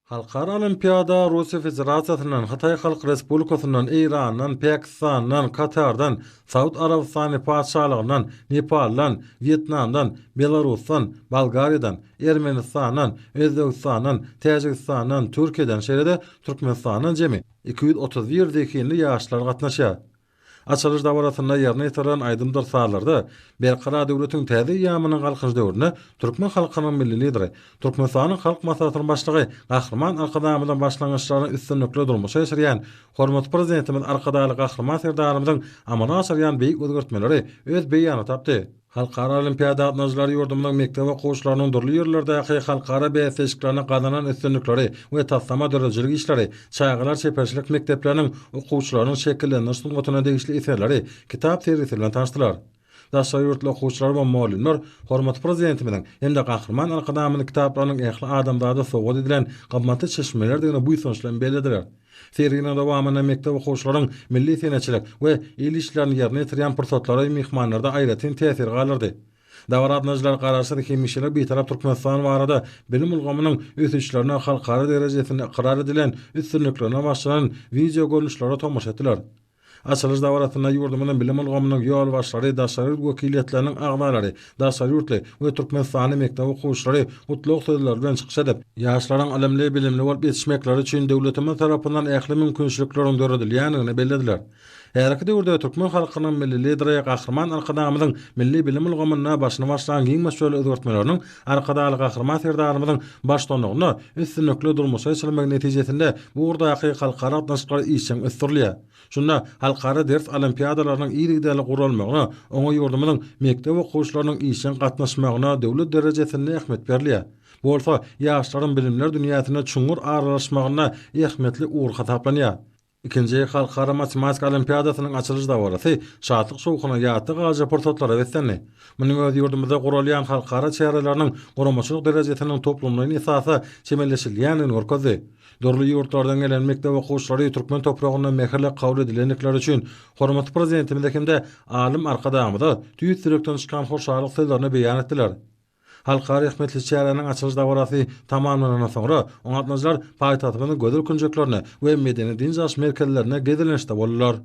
Halkara Olimpiada Rusya Federasyasyndan, Hatay Halk Respublikasyndan, Irandan, Pakistandan, Katardan, Saud Arabistany padşahlygyndan, Nepaldan, Vietnamdan, Belarusdan, Bolgariyadan, Ermenistandan, Özbekistandan, Tajikistandan, Türkiýeden şeýle-de Türkmenistandan jemi 231 dekinli ýaşlar gatnaşýar. Açılış dawratyna ýerine ýetiren aýdymdyr saýlarda berkara döwletiň täze ýamynyň galkyny döwrüne türkmen halkynyň milli lideri, Türkmenistanyň halk maslahatynyň başlygy Gahrman Arkadamyň başlangyçlaryny üstünlikle durmuşa ýeşirýän hormat prezidentimiz Arkadaly Gahrman Serdarymyň amana aşyrýan beýik özgertmeleri öz beýany tapdy. Halkara Olimpiada gatnaşjylary ýurdumyň mektep okuwçylarynyň durly ýerlerdäki halkara beýsişiklerine gadanan üstünlikleri we taslama dörejilik işleri, çaýgylar çeperçilik mektepleriniň okuwçylarynyň şekillenýär sungatyna degişli eserleri kitap serisi bilen tanışdylar. Daşary ýurtly okuwçylar we muallimler hormat prezidentimiň hem-de Gahrman Arkadamyň kitaplarynyň ähli adamlarda sowgat edilen gymmatly çeşmeler degine bu ýa belediler. Serine dowamyna mektep okuwçylaryň milli seneçilik we il işlerini ýerine ýetirýän pursatlary mehmanlarda aýratyn täsir galyrdy. Dawratnaşylar garaşdy ki meşele bir tarap Türkmenistan barada bilim ulgamynyň ösüşlerine halkara derejesinde iqrar edilen üstünliklerine başlanan video görnüşleri tomaşa etdiler. Açılış dawratyna ýurdumyň bilim ulgamynyň ýol başlary, daşary wekilletleriniň agdalary, daşary ýurtly we Türkmenistany mektep okuwçylary utluk sözler bilen çykyş edip, ýaşlaryň alemli bilimli bolup ýetişmekleri üçin döwletimiz tarapyndan ähli mümkinçilikleriň döredilýändigini bellediler. Her iki döwürde türkmen halkynyň milli lideri Gahrman Arkadamyň milli bilim ulgamyna başyna başlanan giň meşgul özgertmeleriniň Arkadaly Gahrman Serdarymyň başlanmagyny üstünlikle durmuşa ýetirmek netijesinde bu urdaky halkara gatnaşyklary işçiň ösdürilýär. Şunda halkara ders olimpiadalarynyň ýygydaly gurulmagyna, oňa ýurdumyň mektep okuwçylarynyň işçiň gatnaşmagyna döwlet derejesinde ähmet berilýär. Bolsa ýaşlaryň bilimler dünýäsine çuňur araşmagyna ähmetli urga taplanýar. İkinci halkara matematika olimpiadasynyň açylış dawrasy şatlyk şowkuna ýaty gaja portretlara wetsenli. Munyň öz ýurdumyzda gurulýan halkara çäherelerini guramaçylyk derejesiniň toplumlaryň esasy çemelleşilýänini görkezdi. Durly ýurtlardan gelen mektep okuwçylary türkmen topragyna mehirle kabul edilenlikleri üçin hormat prezidentimiz hemde alim Arkadamyda tüýüt direkden çykan hoşarlyk sözlerini beýan etdiler. Halkara ähmetli çähereniň açylış dawrasy tamamlanandan soňra oňatmaçylar paýtagtynyň gödür künjeklerini we medeni dinjaş merkezlerine gezilenişde boldylar.